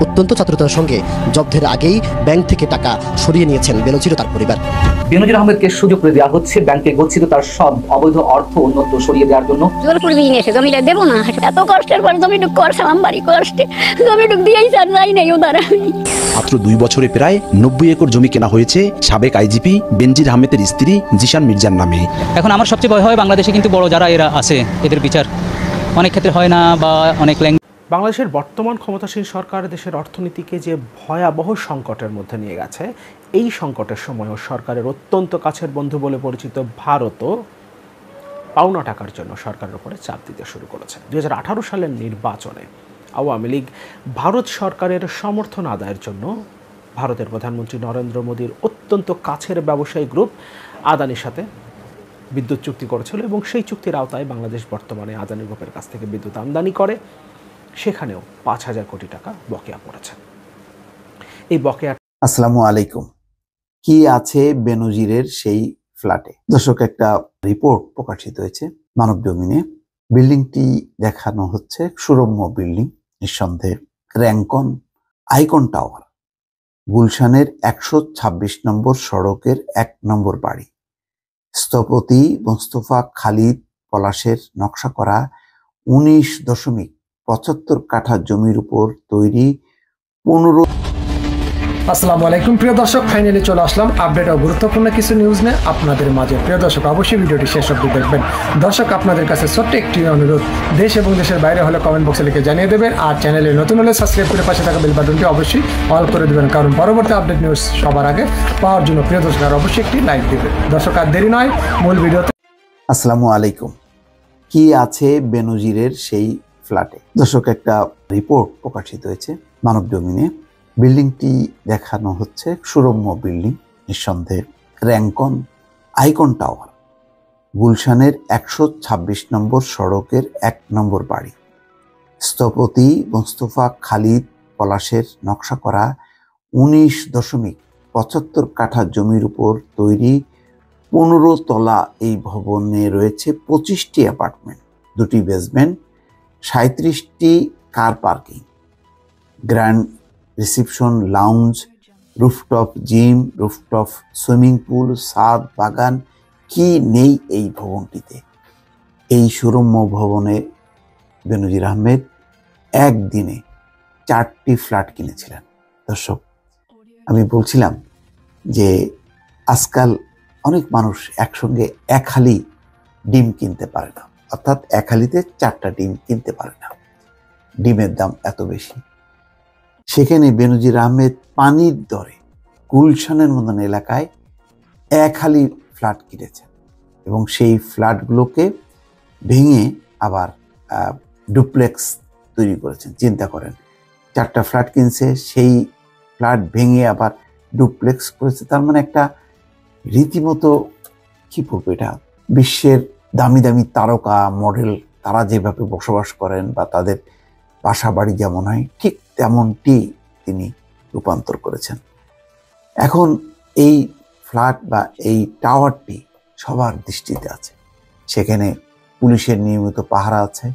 অত্যন্ত চাতুরতার সঙ্গে জব্দের আগেই ব্যাংক থেকে টাকা সরিয়ে নিয়েছেন বেনজির ও তার পরিবার। বেনজির আহমেদকে সুযোগ করে দেওয়া হচ্ছে ব্যাংকে গচ্ছিত তার সব অবৈধ অর্থ অন্যত্র সরিয়ে দেওয়ার জন্য। জোর করে দিয়ে এসে জমিটা দেবো না, এত কষ্টের পর জমিটুক করছিলাম, বাড়ি কষ্টে জমিটুক দিয়েই স্যার যাই নাই ওদার। মাত্র 2 বছরে প্রায় 90 একর জমি কেনা হয়েছে সাবেক আইজিপি বেনজির আহমেদের স্ত্রী জিশান মির্জার নামে। এখন আমার সবচেয়ে ভয় হয় বাংলাদেশে কিন্তু বড় যারা এরা আছে এদের বিচার অনেক ক্ষেত্রে হয় না বা অনেক বাংলাদেশের বর্তমান ক্ষমতাসীন সরকার দেশের অর্থনীতিকে যে ভয়াবহ সংকটের মধ্যে নিয়ে গেছে, এই সংকটের সময়ও সরকারের অত্যন্ত কাছের বন্ধু বলে পরিচিত ভারতও পাওনা টাকার জন্য সরকারের উপরে চাপ দিতে শুরু করেছে। 2018 সালের নির্বাচনে আওয়ামী লীগ ভারত সরকারের সমর্থন আদায়ের জন্য ভারতের প্রধানমন্ত্রী নরেন্দ্র মোদীর অত্যন্ত কাছের ব্যবসায়ী গ্রুপ আদানির সাথে বিদ্যুৎ চুক্তি করেছিল এবং সেই চুক্তির আওতায় বাংলাদেশ বর্তমানে আদানি গ্রুপের কাছ থেকে বিদ্যুৎ আমদানি করে। সেখানেও 5,000 কোটি টাকা বকেয়া পড়েছে। এই বকেয়া। আসসালামু আলাইকুম। কি আছে বেনজিরের সেই ফ্ল্যাটে? দর্শক, একটা রিপোর্ট প্রকাশিত হয়েছে মানব জমিনে। বিল্ডিংটি দেখানো হচ্ছে সুরম্য বিল্ডিং, নিঃসন্দেহে র্যাঙ্কন আইকন টাওয়ার, গুলশানের 126 নম্বর সড়কের 1 নম্বর বাড়ি। স্থপতি মোস্তফা খালিদ পলাশের নকশা করা 19.75 কাঠা জমির উপর তৈরি 15। আসসালামু আলাইকুম প্রিয় দর্শক, ফাইনালি চলে আসলাম আপডেট ও গুরুত্বপূর্ণ কিছু নিউজ নিয়ে আপনাদের মাঝে। প্রিয় দর্শক, অবশ্যই ভিডিওটি শেষ অবধি দেখবেন। দর্শক, আপনাদের কাছে ছোট্ট একটি অনুরোধ, দেশ এবং দেশের বাইরে হলে কমেন্ট বক্সে লিখে জানিয়ে দেবেন, আর চ্যানেলে নতুন হলে সাবস্ক্রাইব করে পাশে থাকা বেল বাটনটি অবশ্যই অল করে দেবেন, কারণ পরবর্তী আপডেট নিউজ সবার আগে পাওয়ার জন্য প্রিয় দর্শক আর অবশ্যই একটি লাইক দেবেন। দর্শক, আর দেরি নয়, মূল ভিডিওতে। আসসালামু আলাইকুম। কি আছে বেনজিরের সেই ফ্ল্যাটে? দর্শক, একটা রিপোর্ট প্রকাশিত হয়েছে মানব জমিনে। বিল্ডিংটি দেখানো হচ্ছে সুরম্য বিল্ডিং, নিঃসন্দেহে র্যাঙ্কন আইকন টাওয়ার, গুলশানের 126 নম্বর সড়কের 1 নম্বর বাড়ি। স্থপতি মোস্তফা খালিদ পলাশের নকশা করা 19.75 কাঠা জমির উপর তৈরি 15 তলা এই ভবনে রয়েছে 25টি অ্যাপার্টমেন্ট, 2টি বেসমেন্ট, 37টি car parking, grand reception lounge, rooftop gym, rooftop swimming pool, ছাদ, বাগান। কি নেই এই ভবনটিতে? এই সুরম্য ভবনে বেনজির আহমেদ একদিনে 4টি ফ্ল্যাট কিনেছিলেন। দর্শক, আমি বলছিলাম যে আজকাল অনেক মানুষ একসঙ্গে 1 হালি ডিম কিনতে পারে না, অর্থাৎ 1 হালিতে 4টা ডিম কিনতে পারে না, ডিমের দাম এত বেশি। সেখানে বেনজির আহমেদ পানির দরে গুলশানের মতন এলাকায় 1 হালি ফ্ল্যাট কিনেছেন এবং সেই ফ্ল্যাটগুলোকে ভেঙে আবার ডুপ্লেক্স তৈরি করেছেন। চিন্তা করেন, 4টা ফ্ল্যাট কিনছে, সেই ফ্ল্যাট ভেঙে আবার ডুপ্লেক্স করেছে। তার মানে একটা রীতিমতো, কি বলবো, এটা বিশ্বের দামি দামি তারকা মডেল তারা যেভাবে বসবাস করেন বা তাদের বাসা বাড়ি যেমন হয় ঠিক তেমনটি তিনি রূপান্তর করেছেন। এখন এই ফ্ল্যাট বা এই টাওয়ারটি সবার দৃষ্টিতে আছে। সেখানে পুলিশের নিয়মিত পাহারা আছে,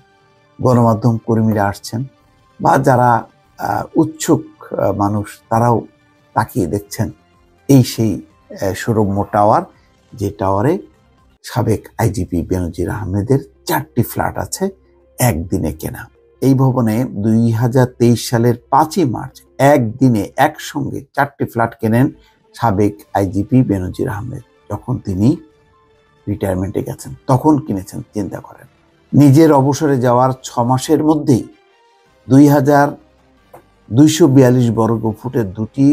গণমাধ্যম কর্মীরা আসছেন বা যারা উৎসুক মানুষ তারাও তাকিয়ে দেখছেন এই সেই সুরম্য টাওয়ার, যে টাওয়ারে সাবেক আইজিপি বেনজির আহমেদের 4টি ফ্ল্যাট আছে একদিনে কেনা। এই ভবনে 2023 সালের 5ই মার্চ একদিনে একসঙ্গে 4টি ফ্ল্যাট কেনেন সাবেক আইজিপি বেনজির আহমেদ। যখন তিনি রিটায়ারমেন্টে গেছেন তখন কিনেছেন। চিন্তা করেন, নিজের অবসরে যাওয়ার 6 মাসের মধ্যেই 2,242 বর্গ ফুটের 2টি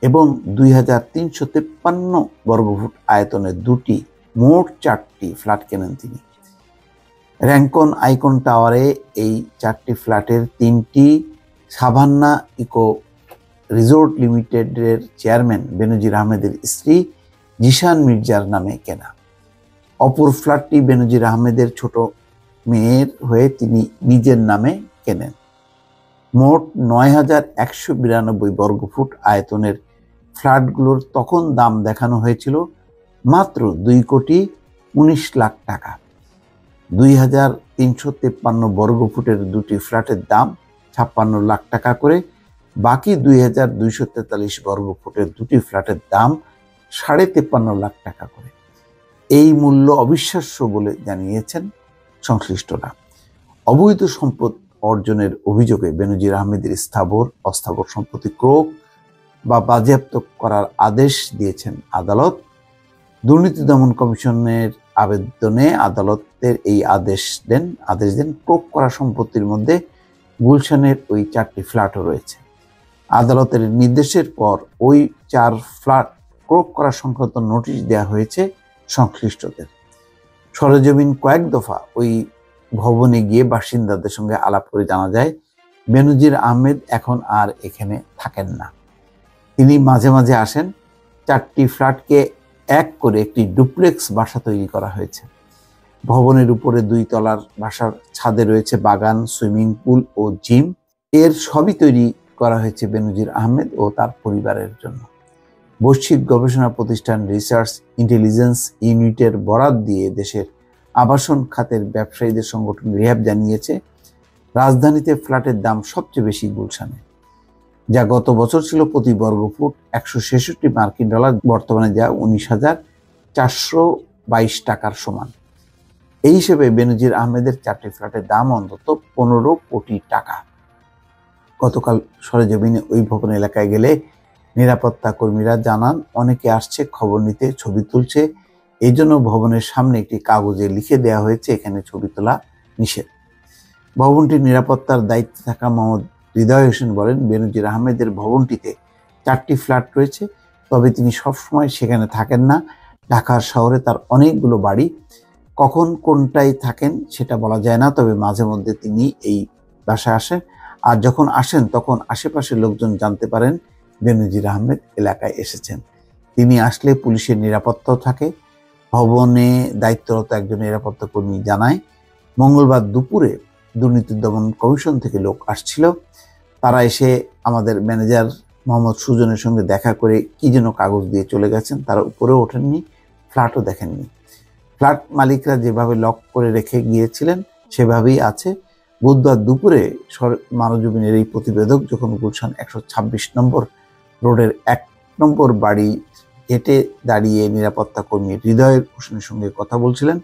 এবং 2,353 বর্গফুট আয়তনের 2টি, মোট 4টি ফ্ল্যাট কেনেন তিনি। র্যাঙ্কন আইকন টাওয়ারে এই 4টি ফ্ল্যাটের 3টি সাভান্না ইকো রিসোর্ট লিমিটেডের চেয়ারম্যান বেনজির আহমেদের স্ত্রী জিশান মির্জার নামে কেনা। অপর ফ্ল্যাটটি বেনজির আহমেদের ছোট মেয়ের হয়ে তিনি নিজের নামে কেনেন। মোট 9,192 বর্গফুট আয়তনের ফ্ল্যাটগুলোর তখন দাম দেখানো হয়েছিল মাত্র 2,19,00,000 টাকা। 2,353 বর্গফুটের 2টি ফ্ল্যাটের দাম 56 লাখ টাকা করে বাকি 2243 বর্গফুটের দুটি ফ্ল্যাটের দাম 53.5 লাখ টাকা করে। এই মূল্য অবিশ্বাস্য বলে জানিয়েছেন সংশ্লিষ্টরা। অবৈধ সম্পদ অর্জনের অভিযোগে বেনজির আহমেদের স্থাবর অস্থাবর সম্পত্তি ক্রয় বা বাজেয়াপ্ত করার আদেশ দিয়েছেন আদালত। দুর্নীতি দমন কমিশনের আবেদনে আদালতের এই আদেশ দেন ক্রয় করা সম্পত্তির মধ্যে গুলশানের ওই 4টি ফ্ল্যাটও রয়েছে। আদালতের নির্দেশের পর ওই 4 ফ্ল্যাট ক্রয় করা সংক্রান্ত নোটিশ দেওয়া হয়েছে সংশ্লিষ্টদের। সরেজমিন কয়েক দফা ওই ভবনে গিয়ে বাসিন্দাদের সঙ্গে আলাপ করে জানা যায় বেনজির আহমেদ এখন আর এখানে থাকেন না। তিনি মাঝে মাঝে আসেন। 4টি ফ্ল্যাটকে এক করে একটি ডুপ্লেক্স বাসা তৈরি করা হয়েছে। ভবনের উপরে 2 তলার বাসার ছাদে রয়েছে বাগান, সুইমিং পুল ও জিম। এর সবই তৈরি করা হয়েছে বেনজির আহমেদ ও তার পরিবারের জন্য। বৈশ্বিক গবেষণা প্রতিষ্ঠান রিসার্চ ইন্টেলিজেন্স ইউনিটের বরাত দিয়ে দেশের আবাসন খাতের ব্যবসায়ীদের সংগঠন রিহ্যাব জানিয়েছে, রাজধানীতে ফ্ল্যাটের দাম সবচেয়ে বেশি গুলশানে, যা গত বছর ছিল প্রতি বর্গফুট 166 মার্কিন ডলার, বর্তমানে যা 19,422 টাকার সমান। এই হিসেবে বেনজির আহমেদের 4টি ফ্ল্যাটের দাম অন্তত 15 কোটি টাকা। গতকাল সরেজমিনে ওই ভবন এলাকায় গেলে নিরাপত্তা কর্মীরা জানান অনেকে আসছে খবর নিতে, ছবি তুলছে। এই জন্য ভবনের সামনে একটি কাগজে লিখে দেওয়া হয়েছে এখানে ছবি তোলা নিষেধ। ভবনটির নিরাপত্তার দায়িত্বে থাকা মোহাম্মদ হৃদয় হোসেন বলেন, বেনজির আহমেদের ভবনটিতে 4টি ফ্ল্যাট রয়েছে, তবে তিনি সবসময় সেখানে থাকেন না। ঢাকার শহরে তার অনেকগুলো বাড়ি, কখন কোনটায় থাকেন সেটা বলা যায় না, তবে মাঝে মধ্যে তিনি এই বাসায় আসেন। আর যখন আসেন তখন আশেপাশের লোকজন জানতে পারেন বেনজির আহমেদ এলাকায় এসেছেন। তিনি আসলে পুলিশের নিরাপত্তাও থাকে। ভবনে দায়িত্বরত একজন নিরাপত্তা কর্মী জানায়, মঙ্গলবার দুপুরে দুর্নীতি দমন কমিশন থেকে লোক আসছিল। তারা এসে আমাদের ম্যানেজার মোহাম্মদ সুজনের সঙ্গে দেখা করে কি যেন কাগজ দিয়ে চলে গেছেন। তারা উপরেও ওঠেননি, ফ্ল্যাটও দেখেননি। ফ্ল্যাট মালিকরা যেভাবে লক করে রেখে গিয়েছিলেন সেভাবেই আছে। বুধবার দুপুরে মানবজমিনের এই প্রতিবেদক যখন গুলশান 126 নম্বর রোডের 1 নম্বর বাড়ি হেঁটে দাঁড়িয়ে নিরাপত্তা কর্মী হৃদয় হোসেনের সঙ্গে কথা বলছিলেন,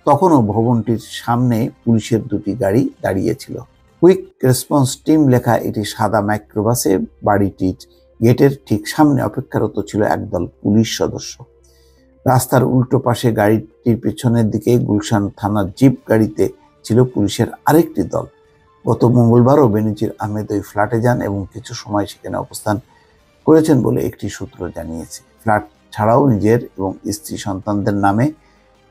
তখনও ভবনটির সামনে পুলিশের 2টি গাড়ি দাঁড়িয়েছিল। কুইক রেসপন্স টিম লেখা এটি সাদা মাইক্রোবাসে বাড়িটির গেটের ঠিক সামনে অপেক্ষারত ছিল একদল পুলিশ সদস্য। রাস্তার উল্টো পাশে গাড়িটির পেছনের দিকে গুলশান থানার জিপ গাড়িতে ছিল পুলিশের আরেকটি দল। গত মঙ্গলবারও বেনজির আহমেদ ওই ফ্ল্যাটে যান এবং কিছু সময় সেখানে অবস্থান করেছেন বলে একটি সূত্র জানিয়েছে। ফ্ল্যাট ছাড়াও নিজের এবং স্ত্রী সন্তানদের নামে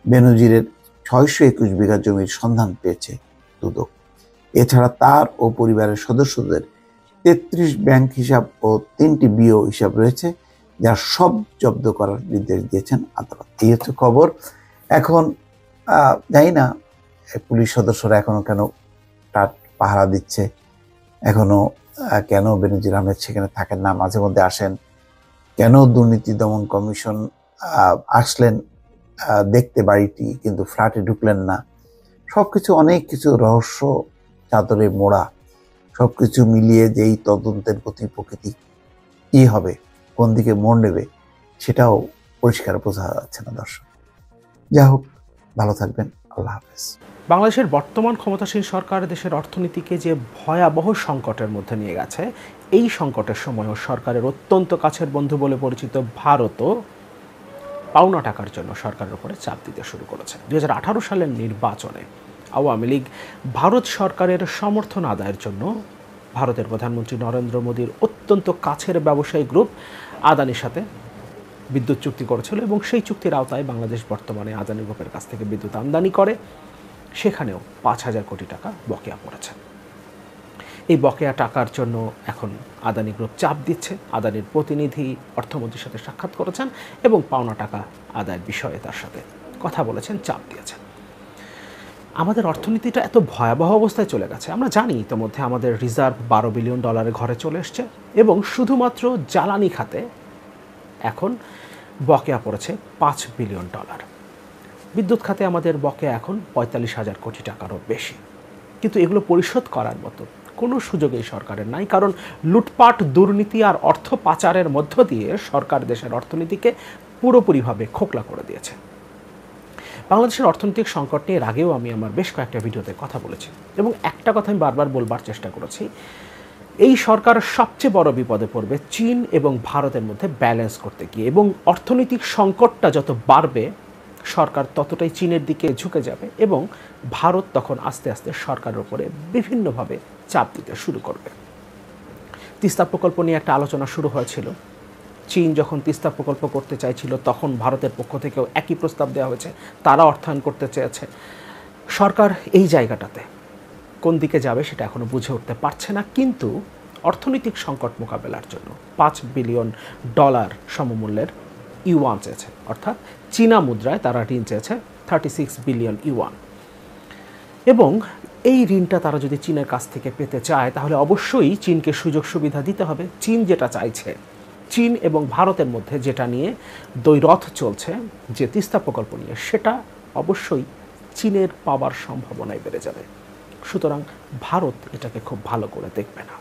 বেনজিরের 621 বিঘা জমির সন্ধান পেয়েছে দুদক। এছাড়া তার ও পরিবারের সদস্যদের 33 ব্যাংক হিসাব ও 3টি বিও হিসাব রয়েছে, যা সব জব্দ করার নির্দেশ দিয়েছেন আদালত। এই হচ্ছে খবর। এখন জানি না পুলিশ সদস্যরা এখনো কেন তার পাহারা দিচ্ছে, এখনো কেন বেনজির আহমেদ সেখানে থাকেন না, মাঝে মধ্যে আসেন, কেন দুর্নীতি দমন কমিশন আসলেন দেখতে বাড়িটি কিন্তু ফ্ল্যাটে ঢুকলেন না। সবকিছু অনেক কিছু রহস্য চাদরে মোড়া। সবকিছু মিলিয়ে যেই তদন্তের গতি প্রকৃতি কি হবে, কোন দিকে মোড় নেবে, সেটাও পরিষ্কার বোঝা যাচ্ছে না দর্শক। যা হোক, ভালো থাকবেন। আল্লাহ হাফেজ। বাংলাদেশের বর্তমান ক্ষমতাসীন সরকার দেশের অর্থনীতিকে যে ভয়াবহ সংকটের মধ্যে নিয়ে গেছে, এই সংকটের সময়ও সরকারের অত্যন্ত কাছের বন্ধু বলে পরিচিত ভারতও পাওনা টাকার জন্য সরকারের উপরে চাপ দিতে শুরু করেছে। 2018 সালের নির্বাচনে আওয়ামী লীগ ভারত সরকারের সমর্থন আদায়ের জন্য ভারতের প্রধানমন্ত্রী নরেন্দ্র মোদীর অত্যন্ত কাছের ব্যবসায়ী গ্রুপ আদানির সাথে বিদ্যুৎ চুক্তি করেছিল এবং সেই চুক্তির আওতায় বাংলাদেশ বর্তমানে আদানি গ্রুপের কাছ থেকে বিদ্যুৎ আমদানি করে। সেখানেও 5,000 কোটি টাকা বকেয়া পড়েছে। এই বকেয়া টাকার জন্য এখন আদানি গ্রুপ চাপ দিচ্ছে। আদানির প্রতিনিধি অর্থমন্ত্রীর সাথে সাক্ষাৎ করেছেন এবং পাওনা টাকা আদায়ের বিষয়ে তার সাথে কথা বলেছেন, চাপ দিয়েছেন। আমাদের অর্থনীতিটা এত ভয়াবহ অবস্থায় চলে গেছে। আমরা জানি ইতিমধ্যে আমাদের রিজার্ভ $12 বিলিয়ন ঘরে চলে এসছে এবং শুধুমাত্র জ্বালানি খাতে এখন বকেয়া পড়েছে $5 বিলিয়ন। বিদ্যুৎ খাতে আমাদের বকেয়া এখন 45,000 কোটি টাকারও বেশি। কিন্তু এগুলো পরিশোধ করার মতো কোনো সুযোগ এই সরকারের নাই, কারণ লুটপাট, দুর্নীতি আর অর্থ পাচারের মধ্য দিয়ে সরকার দেশের অর্থনীতিকে পুরোপুরিভাবে খোকলা করে দিয়েছে। বাংলাদেশের অর্থনৈতিক সংকট নিয়ে এর আগেও আমি আমার বেশ কয়েকটা ভিডিওতে কথা বলেছি এবং একটা কথা আমি বারবার বলবার চেষ্টা করেছি, এই সরকার সবচেয়ে বড় বিপদে পড়বে চীন এবং ভারতের মধ্যে ব্যালেন্স করতে গিয়ে, এবং অর্থনৈতিক সংকটটা যত বাড়বে সরকার ততটাই চীনের দিকে ঝুঁকে যাবে এবং ভারত তখন আস্তে আস্তে সরকারের উপরে বিভিন্নভাবে চাপ দিতে শুরু করবে। তিস্তা প্রকল্প নিয়ে একটা আলোচনা শুরু হয়েছিল। চীন যখন তিস্তা প্রকল্প করতে চাইছিল তখন ভারতের পক্ষ থেকেও একই প্রস্তাব দেওয়া হয়েছে, তারা অর্থায়ন করতে চেয়েছে। সরকার এই জায়গাটাতে কোন দিকে যাবে সেটা এখনো বুঝে উঠতে পারছে না, কিন্তু অর্থনৈতিক সংকট মোকাবেলার জন্য $5 বিলিয়ন সমমূল্যের ইউয়ান চেয়েছে, অর্থাৎ চীনা মুদ্রায় তারা ঋণ চেয়েছে 36 বিলিয়ন ইউয়ান। এবং এই ঋণটা তারা যদি চীনের কাছ থেকে পেতে চায় তাহলে অবশ্যই চীনকে সুযোগ সুবিধা দিতে হবে। চীন যেটা চাইছে, চীন এবং ভারতের মধ্যে যেটা নিয়ে দ্বৈরথ চলছে, যে তিস্তা প্রকল্প নিয়ে, সেটা অবশ্যই চীনের পাওয়ার সম্ভাবনাই বেড়ে যাবে। সুতরাং ভারত এটাকে খুব ভালো করে দেখবে না।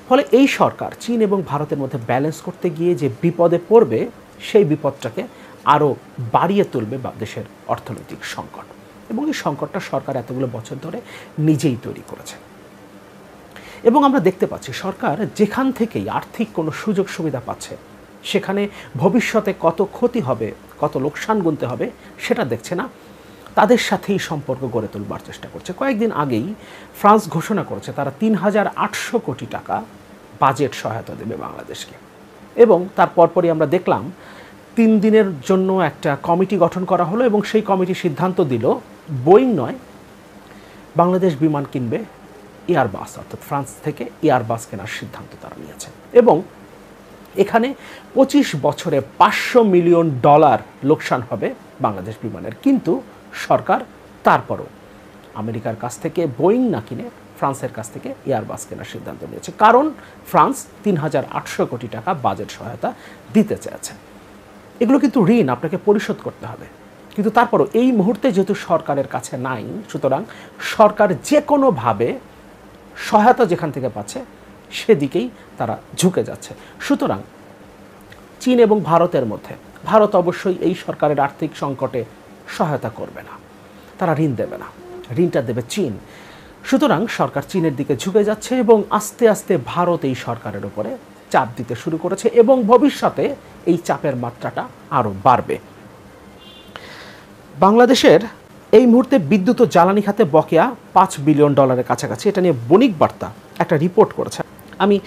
ফলে এই সরকার চীন এবং ভারতের মধ্যে ব্যালেন্স করতে গিয়ে যে বিপদে পড়বে, সেই বিপদটাকে আরও বাড়িয়ে তুলবে দেশের অর্থনৈতিক সংকট, এবং এই সংকটটা সরকার এতগুলো বছর ধরে নিজেই তৈরি করেছে। এবং আমরা দেখতে পাচ্ছি সরকার যেখান থেকেই আর্থিক কোনো সুযোগ সুবিধা পাচ্ছে সেখানে ভবিষ্যতে কত ক্ষতি হবে, কত লোকসান গুনতে হবে সেটা দেখছে না, তাদের সাথেই সম্পর্ক গড়ে তোলবার চেষ্টা করছে। কয়েকদিন আগেই ফ্রান্স ঘোষণা করেছে তারা ৩,৮০০ কোটি টাকা বাজেট সহায়তা দেবে বাংলাদেশকে, এবং তার পরপরই আমরা দেখলাম 3 দিনের জন্য একটা কমিটি গঠন করা হলো এবং সেই কমিটি সিদ্ধান্ত দিল বোয়িং নয়, বাংলাদেশ বিমান কিনবে এয়ারবাস, অর্থাৎ ফ্রান্স থেকে এয়ারবাস কেনার সিদ্ধান্ত তারা নিয়েছে। এবং এখানে 25 বছরে $500 মিলিয়ন লোকসান হবে বাংলাদেশ বিমানের, কিন্তু সরকার তারপরও আমেরিকার কাছ থেকে বোয়িং না কিনে ফ্রান্সের কাছ থেকে এয়ারবাস কেনার সিদ্ধান্ত নিয়েছে, কারণ ফ্রান্স ৩,৮০০ কোটি টাকা বাজেট সহায়তা দিতে চেয়েছে। এগুলো কিন্তু ঋণ, আপনাকে পরিশোধ করতে হবে, কিন্তু তারপরও এই মুহূর্তে যেহেতু সরকারের কাছে নাই, সুতরাং সরকার যে কোনোভাবে সহায়তা যেখান থেকে পাচ্ছে সেদিকেই তারা ঝুঁকে যাচ্ছে। সুতরাং চীন এবং ভারতের মধ্যে ভারত অবশ্যই এই সরকারের আর্থিক সংকটে সহায়তা করবে না, তারা ঋণ দেবে না, ঋণটা দেবে চীন। সুতরাং সরকার চীনের দিকে ঝুঁকে যাচ্ছে এবং আস্তে আস্তে ভারত এই সরকারের উপরে চাপ দিতে শুরু করেছে এবং ভবিষ্যতে এই চাপের মাত্রাটা আরও বাড়বে। বাংলাদেশের এই মুহূর্তে বিদ্যুৎ ও জ্বালানি খাতে বকেয়া $5 বিলিয়ন কাছাকাছি, এটা নিয়ে বণিক বার্তা একটা রিপোর্ট করেছে। আমি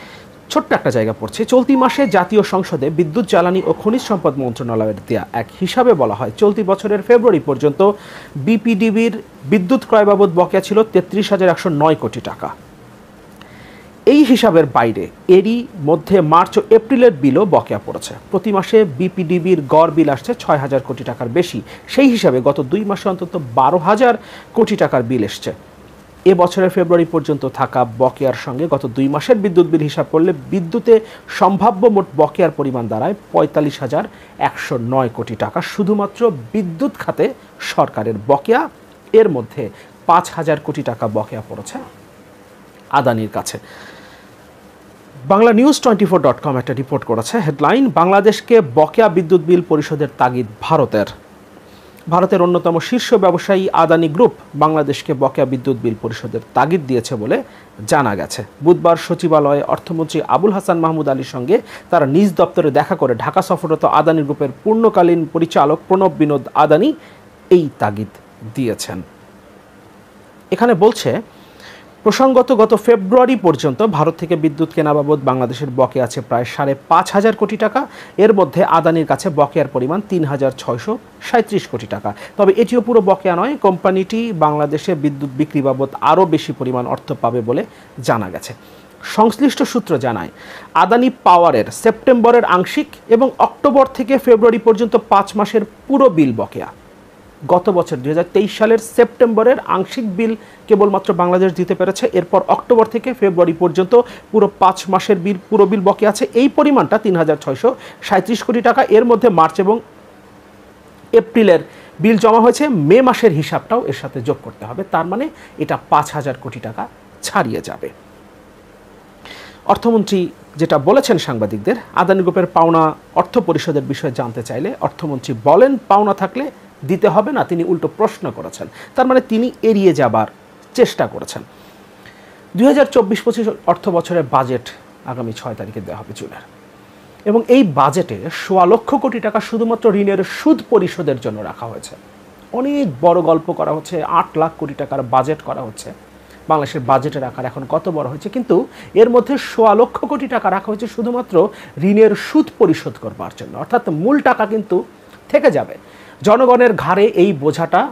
ছোট্ট একটা জায়গা পড়ছি। চলতি মাসে জাতীয় সংসদে বিদ্যুৎ, জ্বালানি ও খনিজ সম্পদ মন্ত্রণালয়ের দেয়া এক হিসাবে বলা হয় চলতি বছরের ফেব্রুয়ারি পর্যন্ত বিপিডিবির বিদ্যুৎ ক্রয় বাবদ বকেয়া ছিল 33,109 কোটি টাকা। এই হিসাবের বাইরে এরই মধ্যে মার্চ ও এপ্রিলের বিলও বকেয়া পড়েছে। প্রতি মাসে বিপিডিবির গড় বিল আসছে 6,000 কোটি টাকার বেশি। সেই হিসাবে গত 2 মাসে অন্তত 12,000 কোটি টাকার বিল এসছে। এ বছরের ফেব্রুয়ারি পর্যন্ত থাকা বকেয়ার সঙ্গে গত 2 মাসের বিদ্যুৎ বিল হিসাব করলে বিদ্যুতে সম্ভাব্য মোট বকেয়ার পরিমাণ দাঁড়ায় 45,109 কোটি টাকা। শুধুমাত্র বিদ্যুৎ খাতে সরকারের বকেয়া, এর মধ্যে 5,000 কোটি টাকা বকেয়া পড়েছে আদানির কাছে। BanglaNews24.com একটা রিপোর্ট করেছে, হেডলাইন, বাংলাদেশকে বকেয়া বিদ্যুৎ বিল পরিশোধের তাগিদ ভারতের। ভারতের অন্যতম শীর্ষ ব্যবসায়ী আদানি গ্রুপ বাংলাদেশকে বকেয়া বিদ্যুৎ বিল পরিশোধের তাগিদ দিয়েছে বলে জানা গেছে। বুধবার সচিবালয়ে অর্থমন্ত্রী আবুল হাসান মাহমুদ আলীর সঙ্গে তারা নিজ দপ্তরে দেখা করে ঢাকা সফররত আদানি গ্রুপের পূর্ণকালীন পরিচালক প্রণব বিনোদ আদানি এই তাগিদ দিয়েছেন। এখানে বলছে, প্রসঙ্গত গত ফেব্রুয়ারি পর্যন্ত ভারত থেকে বিদ্যুৎ কেনা বাবদ বাংলাদেশের বকেয়া আছে প্রায় 5,500 কোটি টাকা। এর মধ্যে আদানির কাছে বকেয়ার পরিমাণ 3,637 কোটি টাকা। তবে এটিও পুরো বকেয়া নয়, কোম্পানিটি বাংলাদেশে বিদ্যুৎ বিক্রি বাবদ আরও বেশি পরিমাণ অর্থ পাবে বলে জানা গেছে। সংশ্লিষ্ট সূত্র জানায়, আদানি পাওয়ারের সেপ্টেম্বরের আংশিক এবং অক্টোবর থেকে ফেব্রুয়ারি পর্যন্ত 5 মাসের পুরো বিল বকেয়া। গত বছর 2023 সালের সেপ্টেম্বরের আংশিক বিল কেবলমাত্র বাংলাদেশ দিতে পেরেছে। এরপর অক্টোবর থেকে ফেব্রুয়ারি পর্যন্ত পুরো 5 মাসের পুরো বিল বকেয়া আছে। এই পরিমাণটা 3,637 কোটি টাকা। এর মধ্যে মার্চ এবং এপ্রিলের বিল জমা হয়েছে, মে মাসের হিসাবটাও এর সাথে যোগ করতে হবে। তার মানে এটা 5,000 কোটি টাকা ছাড়িয়ে যাবে। অর্থমন্ত্রী যেটা বলেছেন সাংবাদিকদের, আদানি গ্রুপের পাওনা অর্থ পরিশোধের বিষয়ে জানতে চাইলে অর্থমন্ত্রী বলেন পাওনা থাকলে দিতে হবে না, তিনি উল্টো প্রশ্ন করেছেন। তার মানে তিনি এড়িয়ে যাবার চেষ্টা করেছেন। 2024-25 অর্থ বছরের বাজেট আগামী 6 তারিখে দেওয়া হবে জুনের, এবং এই বাজেটে 1.25 লক্ষ কোটি টাকা শুধুমাত্র ঋণের সুদ পরিশোধের জন্য রাখা হয়েছে। অনেক বড় গল্প করা হচ্ছে, 8 লাখ কোটি টাকার বাজেট করা হচ্ছে। বাংলাদেশের বাজেটের আকার এখন কত বড় হয়েছে, কিন্তু এর মধ্যে 1.25 লক্ষ কোটি টাকা রাখা হয়েছে শুধুমাত্র ঋণের সুদ পরিশোধ করবার জন্য। অর্থাৎ মূল টাকা কিন্তু থেকে যাবে, জনগণের ঘাড়ে এই বোঝাটা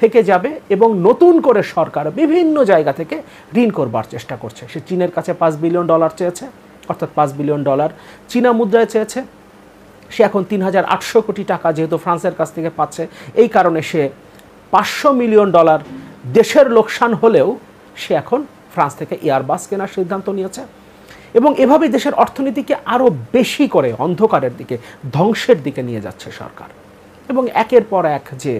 থেকে যাবে, এবং নতুন করে সরকার বিভিন্ন জায়গা থেকে ঋণ করবার চেষ্টা করছে। সে চীনের কাছে $5 বিলিয়ন চেয়েছে, অর্থাৎ $5 বিলিয়ন চীনা মুদ্রায় চেয়েছে। সে এখন 3,800 কোটি টাকা যেহেতু ফ্রান্সের কাছ থেকে পাচ্ছে, এই কারণে সে $500 মিলিয়ন দেশের লোকসান হলেও সে এখন ফ্রান্স থেকে এয়ারবাস কেনার সিদ্ধান্ত নিয়েছে। এবং এভাবে দেশের অর্থনীতিকে আরও বেশি করে অন্ধকারের দিকে, ধ্বংসের দিকে নিয়ে যাচ্ছে সরকার। এবং একের পর এক যে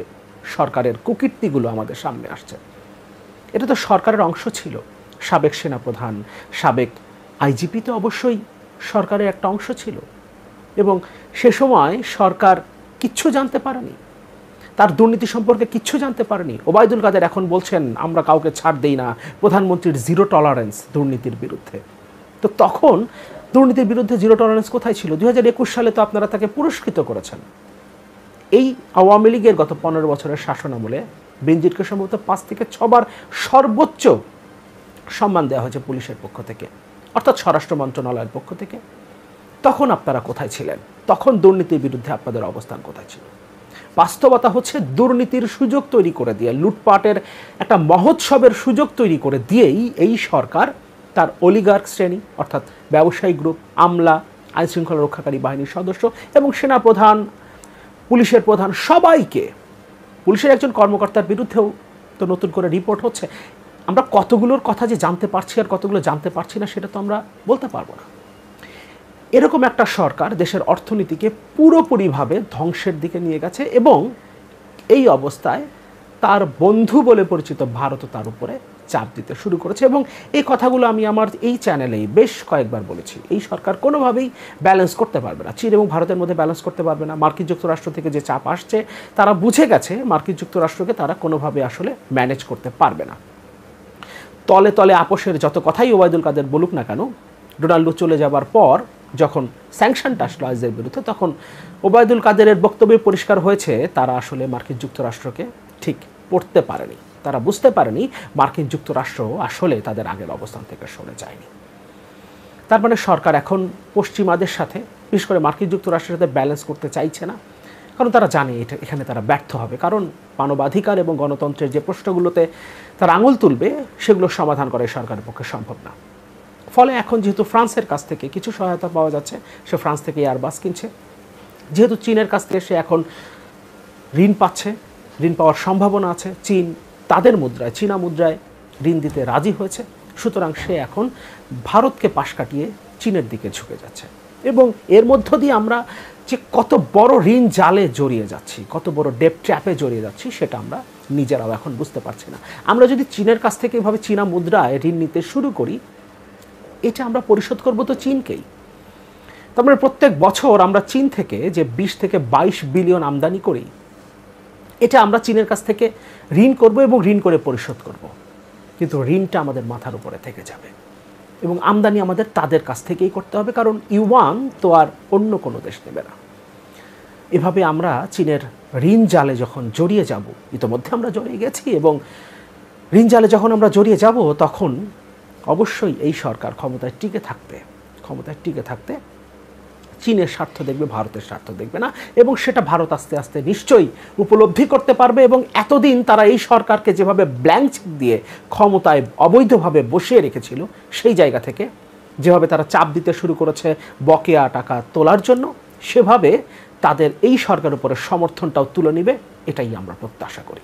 সরকারের কুকীর্তিগুলো আমাদের সামনে আসছে, এটা তো সরকারের অংশ ছিল। সাবেক সেনাপ্রধান, সাবেক আইজিপি তো অবশ্যই সরকারের একটা অংশ ছিল, এবং সে সময় সরকার কিচ্ছু জানতে পারেনি, তার দুর্নীতি সম্পর্কে কিচ্ছু জানতে পারেনি। ওবায়দুল কাদের এখন বলছেন আমরা কাউকে ছাড় দেই না, প্রধানমন্ত্রীর 0 টলারেন্স দুর্নীতির বিরুদ্ধে। তো তখন দুর্নীতির বিরুদ্ধে 0 টলারেন্স কোথায় ছিল? 2021 সালে তো আপনারা তাকে পুরস্কৃত করেছেন। এই আওয়ামী লীগের গত 15 বছরের শাসনামলে বেনজিরকে সম্ভবত 5 থেকে 6 বার সর্বোচ্চ সম্মান দেওয়া হয়েছে পুলিশের পক্ষ থেকে, অর্থাৎ স্বরাষ্ট্র মন্ত্রণালয়ের পক্ষ থেকে। তখন আপনারা কোথায় ছিলেন? তখন দুর্নীতির বিরুদ্ধে আপনাদের অবস্থান কোথায় ছিল? বাস্তবতা হচ্ছে দুর্নীতির সুযোগ তৈরি করে দিয়ে, লুটপাটের একটা মহোৎসবের সুযোগ তৈরি করে দিয়েই এই সরকার তার অলিগার্ক শ্রেণী, অর্থাৎ ব্যবসায়ী গ্রুপ, আমলা, আইনশৃঙ্খলা রক্ষাকারী বাহিনীর সদস্য এবং সেনাপ্রধান, পুলিশের প্রধান, সবাইকে, পুলিশের একজন কর্মকর্তার বিরুদ্ধেও তো নতুন করে রিপোর্ট হচ্ছে। আমরা কতগুলোর কথা যে জানতে পারছি আর কতগুলো জানতে পারছি না সেটা তো আমরা বলতে পারবো না। এরকম একটা সরকার দেশের অর্থনীতিকে পুরোপুরিভাবে ধ্বংসের দিকে নিয়ে গেছে, এবং এই অবস্থায় তার বন্ধু বলে পরিচিত ভারতও তার উপরে চাপ দিতে শুরু করেছে। এবং এই কথাগুলো আমি আমার এই চ্যানেলেই বেশ কয়েকবার বলেছি। এই সরকার কোনোভাবেই ব্যালেন্স করতে পারবে না, চীন এবং ভারতের মধ্যে ব্যালেন্স করতে পারবে না। মার্কিন যুক্তরাষ্ট্র থেকে যে চাপ আসছে, তারা বুঝে গেছে মার্কিন যুক্তরাষ্ট্রকে তারা কোনোভাবে আসলে ম্যানেজ করতে পারবে না। তলে তলে আপোষের যত কথাই ওবায়দুল কাদের বলুক না কেন, ডোনাল্ডো চলে যাবার পর যখন স্যাংশনটা আসলো আইজের বিরুদ্ধে, তখন ওবায়দুল কাদেরের বক্তব্যে পরিষ্কার হয়েছে তারা আসলে মার্কিন যুক্তরাষ্ট্রকে ঠিক পড়তে পারেনি, তারা বুঝতে পারেনি মার্কিন যুক্তরাষ্ট্র আসলে তাদের আগের অবস্থান থেকে সরে যায়নি। তার মানে সরকার এখন পশ্চিমাদের সাথে, বিশেষ করে মার্কিন যুক্তরাষ্ট্রের সাথে ব্যালেন্স করতে চাইছে না, কারণ তারা জানে এখানে তারা ব্যর্থ হবে। কারণ মানবাধিকার এবং গণতন্ত্রের যে প্রশ্নগুলোতে তারা আঙুল তুলবে, সেগুলো সমাধান করা সরকারের পক্ষে সম্ভব না। ফলে এখন যেহেতু ফ্রান্সের কাছ থেকে কিছু সহায়তা পাওয়া যাচ্ছে, সে ফ্রান্স থেকে এয়ারবাস কিনছে। যেহেতু চীনের কাছ থেকে সে এখন ঋণ পাচ্ছে, ঋণ পাওয়ার সম্ভাবনা আছে, চীন তাদের মুদ্রায়, চীনা মুদ্রায় ঋণ দিতে রাজি হয়েছে, সুতরাং সে এখন ভারতকে পাশ কাটিয়ে চীনের দিকে ঝুঁকে যাচ্ছে। এবং এর মধ্য দিয়ে আমরা যে কত বড় ঋণ জালে জড়িয়ে যাচ্ছি, কত বড় ডেপ ট্র্যাপে জড়িয়ে যাচ্ছি, সেটা আমরা নিজেরাও এখন বুঝতে পারছি না। আমরা যদি চীনের কাছ থেকে এভাবে চীনা মুদ্রায় ঋণ নিতে শুরু করি, এটা আমরা পরিশোধ করব তো চীনকেই। তার মানে প্রত্যেক বছর আমরা চীন থেকে যে 20 থেকে 22 বিলিয়ন আমদানি করি, এটা আমরা চীনের কাছ থেকে ঋণ করব এবং ঋণ করে পরিশোধ করব, কিন্তু ঋণটা আমাদের মাথার উপরে থেকে যাবে এবং আমদানি আমাদের তাদের কাছ থেকেই করতে হবে, কারণ ইউয়ান তো আর অন্য কোনো দেশ নেবে না। এভাবে আমরা চীনের ঋণ জালে যখন জড়িয়ে যাব, ইতোমধ্যে আমরা জড়িয়ে গেছি, এবং ঋণ জালে যখন আমরা জড়িয়ে যাব, তখন অবশ্যই এই সরকার ক্ষমতায় টিকে থাকতে চীনের স্বার্থ দেখবে, ভারতের স্বার্থ দেখবে না, এবং সেটা ভারত আস্তে আস্তে নিশ্চয়ই উপলব্ধি করতে পারবে। এবং এতদিন তারা এই সরকারকে যেভাবে ব্ল্যাঙ্ক চেক দিয়ে ক্ষমতায় অবৈধভাবে বসিয়ে রেখেছিল, সেই জায়গা থেকে যেভাবে তারা চাপ দিতে শুরু করেছে বকেয়া টাকা তোলার জন্য, সেভাবে তাদের এই সরকারের উপরে সমর্থনটাও তুলে নেবে, এটাই আমরা প্রত্যাশা করি।